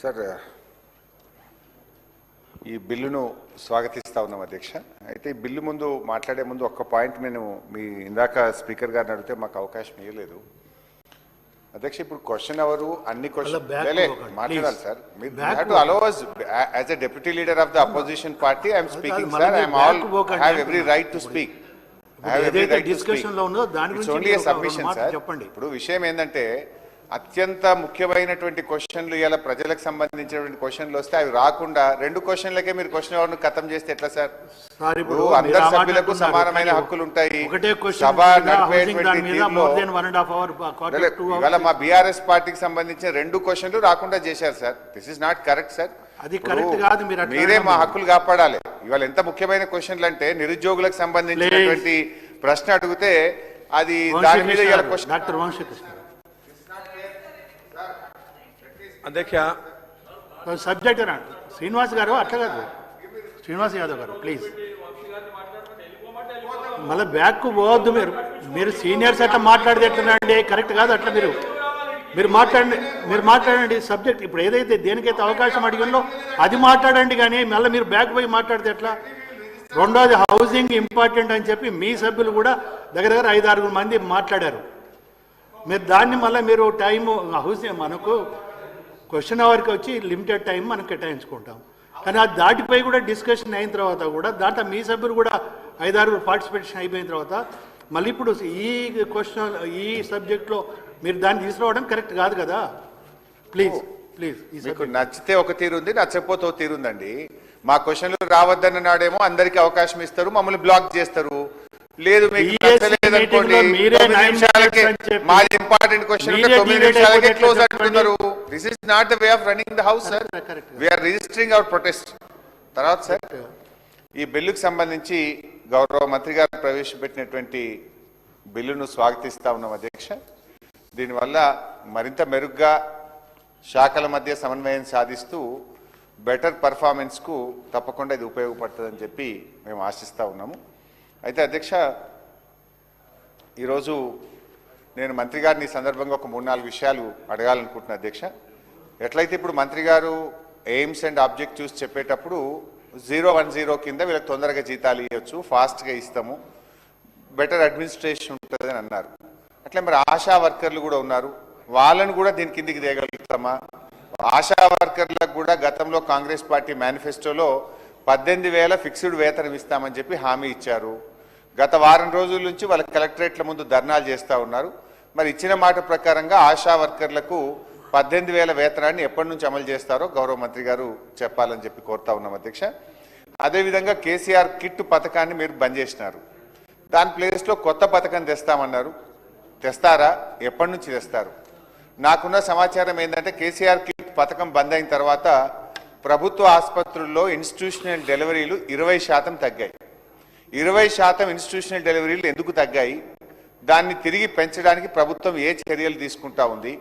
Sir ఈ బిల్లును స్వాగతిస్తా ఉన్నాం అధ్యక్ష. అయితే ఈ బిల్లు ముందు మాట్లాడే ముందు ఒక్క పాయింట్ నేను మీ ఇందాక స్పీకర్ గారిని అడిగితే మాకు అవకాశం ఇవ్వలేదు అధ్యక్ష. ఇప్పుడు క్వశ్చన్ అవరు అన్ని క్వశ్చన్ మాట్లాడాలి సార్. మీరు have to allow us as a deputy leader of the opposition party. I am speaking sir. I am all have every right to speak. I have every right to speak. It's only a submission sir. ఇప్పుడు విషయం ఏంటంటే అత్యంత ముఖ్యమైనటువంటి క్వశ్చన్లు ఇలా ప్రజలకు సంబంధించినటువంటి క్వశ్చన్లు వస్తే అవి రాకుండా రెండు క్వశ్చన్లకే మీరు క్వశ్చన్ అవర్ను ఖతం చేస్తే ఎట్లా సార్? అందరి సభ్యులకు సమానమైన హక్కులు ఉంటాయి. సభ నడిపేటువంటి ఇవాళ మా బీఆర్ఎస్ పార్టీకి సంబంధించిన రెండు క్వశ్చన్లు రాకుండా చేశారు sir. This is not correct sir. అది కరెక్ట్ కాదు. మీరే మా హక్కులు కాపాడాలి. ఇవాళ ఎంత ముఖ్యమైన క్వశ్చన్లు అంటే నిరుద్యోగులకు సంబంధించినటువంటి ప్రశ్న అడిగితే అది దాని మీద డాక్టర్ వంశకృష్ణ అధ్యక్ష సబ్జెక్ట్ శ్రీనివాస్ గారు అట్లా కాదు, శ్రీనివాస్ యాదవ్ గారు ప్లీజ్ మళ్ళీ బ్యాక్ పోవద్దు. మీరు సీనియర్స్ అట్లా మాట్లాడితే ఎట్లండి? కరెక్ట్ కాదు అట్లా. మీరు మాట్లాడండి సబ్జెక్ట్. ఇప్పుడు ఏదైతే దేనికైతే అవకాశం అడిగిందో అది మాట్లాడండి, కానీ మళ్ళీ మీరు బ్యాక్ పోయి మాట్లాడితే ఎట్లా? రెండోది హౌసింగ్ ఇంపార్టెంట్ అని చెప్పి మీ సభ్యులు కూడా దగ్గర 5-6 మంది మాట్లాడారు. మీరు దాన్ని మళ్ళీ మీరు టైము హౌసింగ్ మనకు క్వశ్చన్ అవర్కి వచ్చి లిమిటెడ్ టైం మనం కేటాయించుకుంటాం, కానీ అది దాటిపోయి కూడా డిస్కషన్ అయిన తర్వాత కూడా దాంట్లో మీ సభ్యులు కూడా 5-6 పార్టిసిపేషన్ అయిపోయిన తర్వాత మళ్ళీ ఇప్పుడు ఈ క్వశ్చన్ ఈ సబ్జెక్ట్లో మీరు దాన్ని తీసుకురావడం కరెక్ట్ కాదు కదా. Please please. మీకు నచ్చితే ఒక తీరుంది, నచ్చకపోతే ఒక తీరుందండి. మా క్వశ్చన్లు రావద్దన్న నాడేమో అందరికీ అవకాశం ఇస్తారు, మమ్మల్ని బ్లాక్ చేస్తారు. లేదు మీకు నచ్చలేదనుకోండి, 9 నిమిషాలకే మా ఇంపార్టెంట్ క్వశ్చన్ 9 నిమిషాలకే క్లోజ్ అంటున్నారు. This is not the way of running the house sir. We are registering our protest. తర్వాత సార్ ఈ బిల్లుకు సంబంధించి గౌరవ మంత్రి గారు ప్రవేశపెట్టినటువంటి బిల్లును స్వాగతిస్తా ఉన్నాం అధ్యక్ష. దీనివల్ల మరింత మెరుగ్గా శాఖల మధ్య సమన్వయం సాధిస్తూ బెటర్ పర్ఫార్మెన్స్కు తప్పకుండా ఇది ఉపయోగపడుతుందని చెప్పి మేము ఆశిస్తూ ఉన్నాము. అయితే అధ్యక్ష ఈరోజు నేను మంత్రి గారిని ఈ సందర్భంగా ఒక 3-4 విషయాలు అడగాలనుకుంటున్నాను అధ్యక్ష. ఎట్లయితే ఇప్పుడు మంత్రి గారు ఎయిమ్స్ అండ్ ఆబ్జెక్టివ్స్ చెప్పేటప్పుడు 010 కింద వీళ్ళకి తొందరగా జీతాలు ఇవ్వచ్చు, ఫాస్ట్గా ఇస్తాము, బెటర్ అడ్మినిస్ట్రేషన్ ఉంటుందని అన్నారు. అట్లా మరి ఆశా వర్కర్లు కూడా ఉన్నారు, వాళ్ళను కూడా దీని కిందికి తేగలుగుతామా? ఆశా వర్కర్లకు కూడా గతంలో కాంగ్రెస్ పార్టీ మేనిఫెస్టోలో 18,000 ఫిక్స్డ్ వేతనం ఇస్తామని చెప్పి హామీ ఇచ్చారు. గత వారం రోజుల నుంచి వాళ్ళ కలెక్టరేట్ల ముందు ధర్నాలు చేస్తూ ఉన్నారు. మరి ఇచ్చిన మాట ప్రకారంగా ఆశా వర్కర్లకు 18,000 వేతనాన్ని ఎప్పటి నుంచి అమలు చేస్తారో గౌరవ మంత్రి గారు చెప్పాలని చెప్పి కోరుతా ఉన్నాం అధ్యక్ష. అదేవిధంగా కేసీఆర్ కిట్ పథకాన్ని మీరు బంద్ చేసినారు, దాని ప్లేస్లో కొత్త పథకం తెస్తామన్నారు. తెస్తారా? ఎప్పటి నుంచి తెస్తారు? నాకున్న సమాచారం ఏంటంటే కేసీఆర్ కిట్ పథకం బంద్ అయిన తర్వాత ప్రభుత్వ ఆసుపత్రుల్లో ఇన్స్టిట్యూషనల్ డెలివరీలు 20% తగ్గాయి. 20% ఇన్స్టిట్యూషనల్ డెలివరీలు ఎందుకు తగ్గాయి? దాన్ని తిరిగి పెంచడానికి ప్రభుత్వం ఏ చర్యలు తీసుకుంటా ఉంది?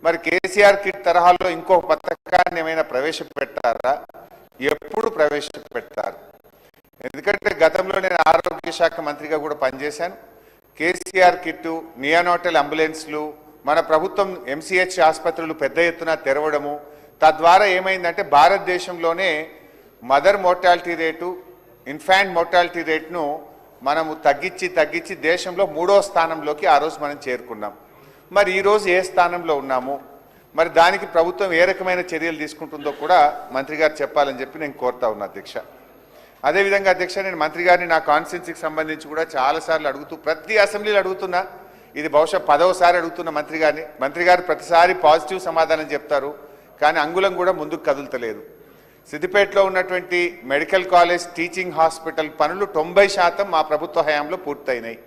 మరి కేసీఆర్ కిట్ తరహాలో ఇంకో పథకాన్ని ఏమైనా ప్రవేశపెట్టారా? ఎప్పుడు ప్రవేశపెట్టారు? ఎందుకంటే గతంలో నేను ఆరోగ్య శాఖ మంత్రిగా కూడా పనిచేశాను. కేసీఆర్ కిట్టు, నియోనాటల్ అంబులెన్స్లు మన ప్రభుత్వం ఎంసీహెచ్ ఆసుపత్రులు పెద్ద ఎత్తున తెరవడము, తద్వారా ఏమైందంటే భారతదేశంలోనే mother mortality rate, infant mortality రేటును మనము తగ్గించి దేశంలో 3వ స్థానంలోకి ఆ రోజు మనం చేరుకున్నాం. మరి ఈరోజు ఏ స్థానంలో ఉన్నాము? మరి దానికి ప్రభుత్వం ఏ రకమైన చర్యలు తీసుకుంటుందో కూడా మంత్రి గారు చెప్పాలని చెప్పి నేను కోరుతా ఉన్నా అధ్యక్ష. అదేవిధంగా అధ్యక్ష, నేను మంత్రి గారిని నా కాన్స్టిట్యున్సీకి సంబంధించి కూడా చాలాసార్లు అడుగుతూ, ప్రతి అసెంబ్లీలో అడుగుతున్నా, ఇది బహుశా 10వసారి అడుగుతున్న మంత్రి గారిని. మంత్రి గారు ప్రతిసారి పాజిటివ్ సమాధానం చెప్తారు, కానీ అంగుళం కూడా ముందుకు కదులుతలేదు. సిద్దిపేటలో ఉన్నటువంటి మెడికల్ కాలేజ్, టీచింగ్ హాస్పిటల్ పనులు 90% మా ప్రభుత్వ హయాంలో పూర్తయినాయి.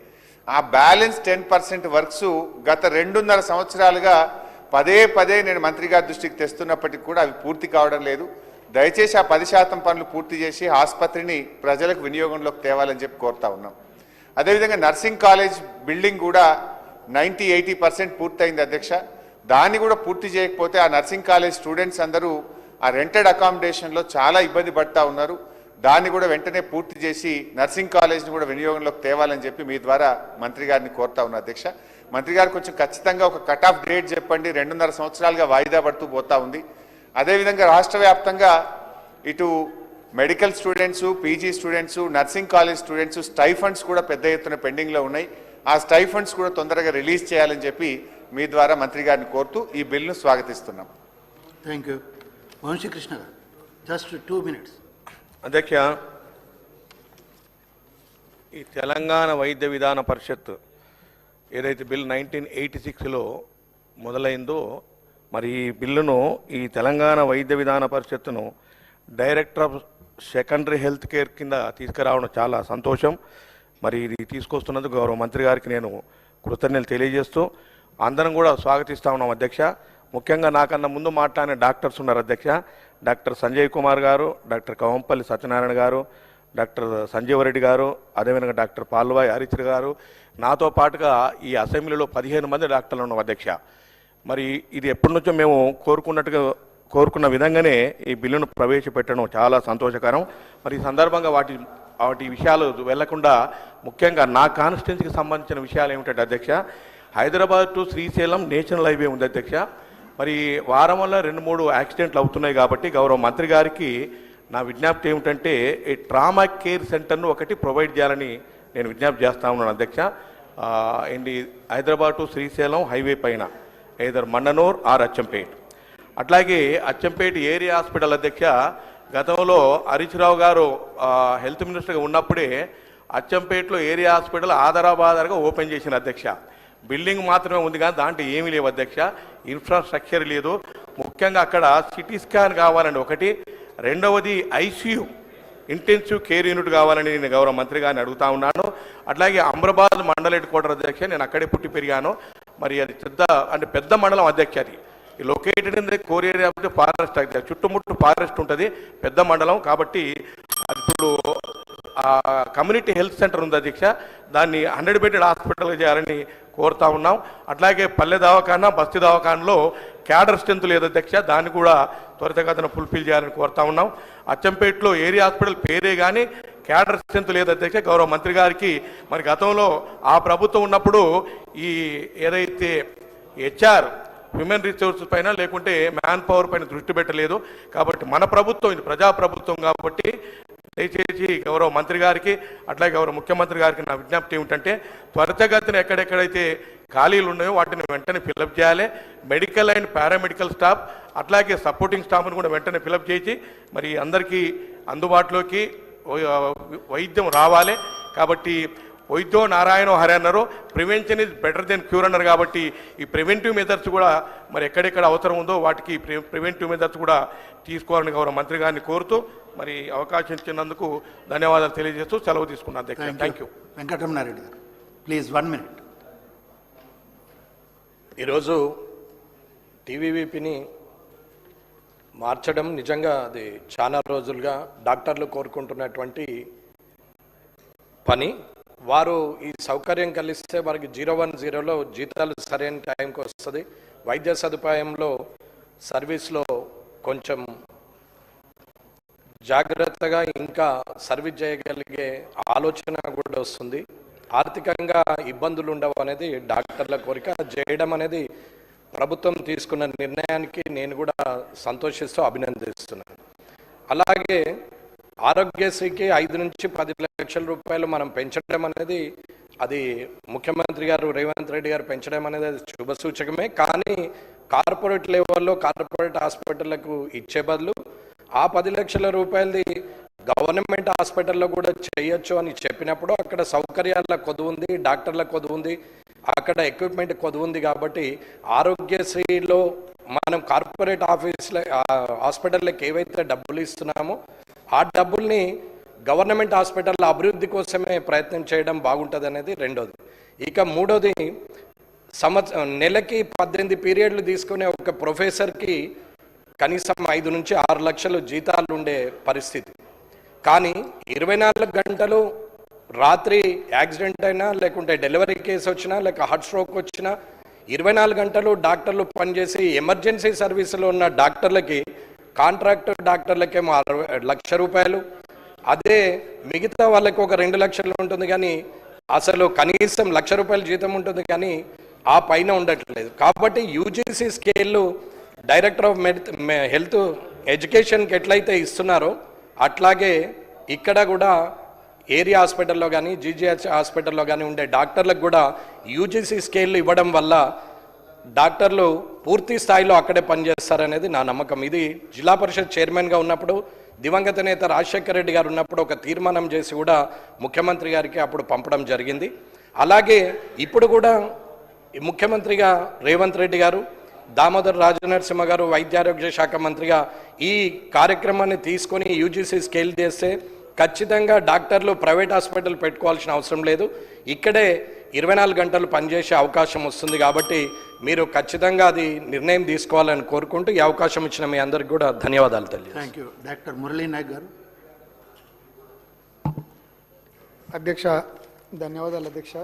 ఆ బ్యాలెన్స్ 10% వర్క్స్ గత 2.5 సంవత్సరాలుగా పదే నేను మంత్రి గారి దృష్టికి తెస్తున్నప్పటికీ కూడా అవి పూర్తి కావడం లేదు. దయచేసి ఆ 10% పనులు పూర్తి చేసి ఆసుపత్రిని ప్రజలకు వినియోగంలోకి తేవాలని చెప్పి కోరుతా ఉన్నాం. అదేవిధంగా నర్సింగ్ కాలేజ్ బిల్డింగ్ కూడా 90-80% పూర్తయింది అధ్యక్ష. దాన్ని కూడా పూర్తి చేయకపోతే ఆ నర్సింగ్ కాలేజ్ స్టూడెంట్స్ అందరూ ఆ రెంటెడ్ అకామిడేషన్లో చాలా ఇబ్బంది పడుతూ ఉన్నారు. దాన్ని కూడా వెంటనే పూర్తి చేసి నర్సింగ్ కాలేజ్ని కూడా వినియోగంలోకి తేవాలని చెప్పి మీ ద్వారా మంత్రి గారిని కోరుతా ఉన్నా అధ్యక్ష. మంత్రి గారు కొంచెం ఖచ్చితంగా ఒక కట్ ఆఫ్ డేట్ చెప్పండి. 2.5 సంవత్సరాలుగా వాయిదా పడుతూ పోతా ఉంది. అదేవిధంగా రాష్ట్ర వ్యాప్తంగా ఇటు medical students, PG students, nursing college students stipends కూడా పెద్ద ఎత్తున పెండింగ్లో ఉన్నాయి. ఆ స్టైఫండ్స్ కూడా తొందరగా రిలీజ్ చేయాలని చెప్పి మీ ద్వారా మంత్రి గారిని కోరుతూ ఈ బిల్లును స్వాగతిస్తున్నాం. Thank you. వంశీకృష్ణ గారు, జస్ట్ 2 minutes. అధ్యక్ష, ఈ తెలంగాణ వైద్య విధాన పరిషత్ ఏదైతే బిల్ 1986లో మొదలైందో, మరి ఈ బిల్లును ఈ తెలంగాణ వైద్య విధాన పరిషత్తును director of secondary health care కింద తీసుకురావడం చాలా సంతోషం. మరి ఇది తీసుకొస్తున్నందుకు గౌరవ మంత్రి గారికి నేను కృతజ్ఞతలు తెలియజేస్తూ అందరం కూడా స్వాగతిస్తా ఉన్నాం అధ్యక్ష. ముఖ్యంగా నాకన్నా ముందు మాట్లాడిన డాక్టర్స్ ఉన్నారు అధ్యక్ష. డాక్టర్ సంజయ్ కుమార్ గారు, డాక్టర్ కవంపల్లి సత్యనారాయణ గారు, డాక్టర్ సంజీవరెడ్డి గారు, అదేవిధంగా డాక్టర్ పాల్వాయి హరిచర్ గారు, నాతో పాటుగా ఈ అసెంబ్లీలో 15 మంది డాక్టర్లు ఉన్నాం అధ్యక్ష. మరి ఇది ఎప్పటి నుంచో మేము కోరుకున్న విధంగానే ఈ బిల్లును ప్రవేశపెట్టడం చాలా సంతోషకరం. మరి ఈ సందర్భంగా వాటి విషయాలు వెళ్లకుండా ముఖ్యంగా నా కాన్స్టిట్యున్సీకి సంబంధించిన విషయాలు ఏమిటంటే అధ్యక్ష, Hyderabad to Srisailam national highway ఉంది అధ్యక్ష. మరి వారం వల్ల 2-3 యాక్సిడెంట్లు అవుతున్నాయి కాబట్టి గౌరవ మంత్రి గారికి నా విజ్ఞప్తి ఏమిటంటే ఈ ట్రామా కేర్ సెంటర్ను ఒకటి ప్రొవైడ్ చేయాలని నేను విజ్ఞప్తి చేస్తా ఉన్నాను అధ్యక్ష. ఏంటి హైదరాబాద్ టు శ్రీశైలం హైవే పైన ఏదర్ మన్ననూర్ ఆర్ అచ్చంపేట్. అట్లాగే అచ్చంపేట ఏరియా హాస్పిటల్ అధ్యక్ష, గతంలో హరీశ్రావు గారు హెల్త్ మినిస్టర్గా ఉన్నప్పుడే అచ్చంపేటలో ఏరియా హాస్పిటల్ ఆధారాబాధారుగా ఓపెన్ చేసిన అధ్యక్ష. బిల్డింగ్ మాత్రమే ఉంది కానీ దాంట్లో ఏమీ లేవు అధ్యక్ష, ఇన్ఫ్రాస్ట్రక్చర్ లేదు. ముఖ్యంగా అక్కడ సిటీ స్కాన్ కావాలండి ఒకటి, రెండవది ఐసీయూ ఇంటెన్సివ్ కేర్ యూనిట్ కావాలని నేను గౌరవ మంత్రి గారిని అడుగుతా ఉన్నాను. అట్లాగే అమ్రాబాద్ మండల హెడ్ క్వార్టర్ అధ్యక్ష, నేను అక్కడే పుట్టి పెరిగాను. మరి అది పెద్ద మండలం అధ్యక్ష. అది located in the core area of the forest అధ్యక్ష, చుట్టుముట్టు ఫారెస్ట్ ఉంటుంది, పెద్ద మండలం కాబట్టి ఇప్పుడు కమ్యూనిటీ హెల్త్ సెంటర్ ఉంది అధ్యక్ష, దాన్ని 100 బెడెడ్ హాస్పిటల్గా చేయాలని కోరుతా ఉన్నాం. అట్లాగే పల్లె దవాఖానా, బస్తీ దవాఖానలో క్యాడర్ స్ట్రెంత్ లేదు అధ్యక్ష, దాన్ని కూడా త్వరితగతిన ఫుల్ఫిల్ చేయాలని కోరుతా ఉన్నాం. అచ్చంపేటలో ఏరియా హాస్పిటల్ పేరే కానీ క్యాడర్ స్ట్రెంత్ లేదు అధ్యక్ష. గౌరవ మంత్రి గారికి మరి గతంలో ఆ ప్రభుత్వం ఉన్నప్పుడు ఈ ఏదైతే హెచ్ఆర్ హ్యూమన్ రిసోర్సెస్ పైన లేకుంటే మ్యాన్ పవర్ పైన దృష్టి పెట్టలేదు. కాబట్టి మన ప్రభుత్వం ఇది ప్రజాప్రభుత్వం కాబట్టి దయచేసి గౌరవ మంత్రి గారికి అట్లాగే గౌరవ ముఖ్యమంత్రి గారికి నా విజ్ఞప్తి ఏమిటంటే త్వరితగతిన ఎక్కడెక్కడైతే ఖాళీలు ఉన్నాయో వాటిని వెంటనే ఫిలప్ చేయాలి. మెడికల్ అండ్ పారామెడికల్ స్టాఫ్ అట్లాగే సపోర్టింగ్ స్టాఫ్ను కూడా వెంటనే ఫిలప్ చేసి మరి అందరికీ అందుబాటులోకి వైద్యం రావాలి. కాబట్టి వైద్యో నారాయణో హరి అన్నారు, prevention is better than cure అన్నారు. కాబట్టి ఈ ప్రివెంటివ్ మెథడ్స్ కూడా మరి ఎక్కడెక్కడ అవసరం ఉందో వాటికి ప్రివెంటివ్ మెథడ్స్ కూడా తీసుకోవాలని గౌరవ మంత్రి గారిని కోరుతూ మరి అవకాశం ఇచ్చినందుకు ధన్యవాదాలు తెలియజేస్తూ సెలవు తీసుకున్నాను అధ్యక్ష. Thank you. వెంకటరమణారెడ్డి గారు ప్లీజ్ 1 minute. ఈరోజు టీవీవీపీని మార్చడం నిజంగా అది చాలా రోజులుగా డాక్టర్లు కోరుకుంటున్నటువంటి పని. వారు ఈ సౌకర్యం కలిస్తే వారికి 010లో జీతాలు సరైన టైంకి వస్తుంది, వైద్య సదుపాయంలో సర్వీస్లో కొంచెం జాగ్రత్తగా ఇంకా సర్వీస్ చేయగలిగే ఆలోచన కూడా వస్తుంది. ఆర్థికంగా ఇబ్బందులు ఉండవు అనేది డాక్టర్ల కోరిక. చేయడం అనేది ప్రభుత్వం తీసుకున్న నిర్ణయానికి నేను కూడా సంతోషిస్తూ అభినందిస్తున్నాను. అలాగే ఆరోగ్యశ్రీకి 5 నుంచి 10 లక్షల రూపాయలు మనం పెంచడం అనేది అది ముఖ్యమంత్రి గారు రేవంత్ రెడ్డి గారు పెంచడం అనేది అది శుభ సూచకమే. కానీ కార్పొరేట్ లెవెల్లో కార్పొరేట్ హాస్పిటళ్లకు ఇచ్చే బదులు ఆ 10 లక్షల రూపాయలది గవర్నమెంట్ హాస్పిటల్లో కూడా చేయొచ్చు అని చెప్పినప్పుడు అక్కడ సౌకర్యాల కొదువు ఉంది, డాక్టర్ల కొదువు ఉంది, అక్కడ ఎక్విప్మెంట్ కొదువు ఉంది. కాబట్టి ఆరోగ్యశ్రీలో మనం కార్పొరేట్ హాస్పిటల్కి ఏవైతే డబ్బులు ఇస్తున్నామో ఆ డబ్బుల్ని గవర్నమెంట్ హాస్పిటల్ అభివృద్ధి కోసమే ప్రయత్నం చేయడం బాగుంటుంది అనేది రెండోది. ఇక మూడోది, నెలకి 18 పీరియడ్లు తీసుకునే ఒక ప్రొఫెసర్కి కనీసం 5 నుంచి 6 లక్షలు జీతాలు ఉండే పరిస్థితి. కానీ 24 గంటలు రాత్రి యాక్సిడెంట్ అయినా లేకుంటే డెలివరీ కేసు వచ్చినా లేక హార్ట్ స్ట్రోక్ వచ్చినా 24 గంటలు డాక్టర్లు పనిచేసి ఎమర్జెన్సీ సర్వీసులో ఉన్న డాక్టర్లకి, కాంట్రాక్టర్ డాక్టర్లకేమో 6 లక్షల రూపాయలు, అదే మిగతా వాళ్ళకి ఒక 2 లక్షలు ఉంటుంది. కానీ అసలు కనీసం 1 లక్ష రూపాయల జీతం ఉంటుంది కానీ ఆ పైన ఉండట్లేదు. కాబట్టి యూజీసీ స్కేళ్ళు డైరెక్టర్ ఆఫ్ హెల్త్ ఎడ్యుకేషన్కి ఎట్లయితే ఇస్తున్నారో అట్లాగే ఇక్కడ కూడా ఏరియా హాస్పిటల్లో కానీ జీజీహెచ్ హాస్పిటల్లో కానీ ఉండే డాక్టర్లకు కూడా యూజీసీ స్కేల్ ఇవ్వడం వల్ల డాక్టర్లు పూర్తి స్థాయిలో అక్కడే పనిచేస్తారనేది నా నమ్మకం. ఇది జిల్లా పరిషత్ చైర్మన్గా ఉన్నప్పుడు దివంగత నేత రాజశేఖర రెడ్డి గారు ఉన్నప్పుడు ఒక తీర్మానం చేసి కూడా ముఖ్యమంత్రి గారికి అప్పుడు పంపడం జరిగింది. అలాగే ఇప్పుడు కూడా ముఖ్యమంత్రిగా రేవంత్ రెడ్డి గారు, దామోదర్ రాజనరసింహ గారు వైద్యారోగ్య శాఖ మంత్రిగా ఈ కార్యక్రమాన్ని తీసుకొని యూజీసీ స్కేల్ చేస్తే ఖచ్చితంగా డాక్టర్లు ప్రైవేట్ హాస్పిటల్ పెట్టుకోవాల్సిన అవసరం లేదు, ఇక్కడే 24 గంటలు పనిచేసే అవకాశం వస్తుంది. కాబట్టి మీరు ఖచ్చితంగా అది నిర్ణయం తీసుకోవాలని కోరుకుంటూ ఈ అవకాశం ఇచ్చిన మీ అందరికి కూడా ధన్యవాదాలు తెలియజేస్తాను. Thank you. Doctor Murali Nayak గారు. అధ్యక్ష ధన్యవాదాలు అధ్యక్ష.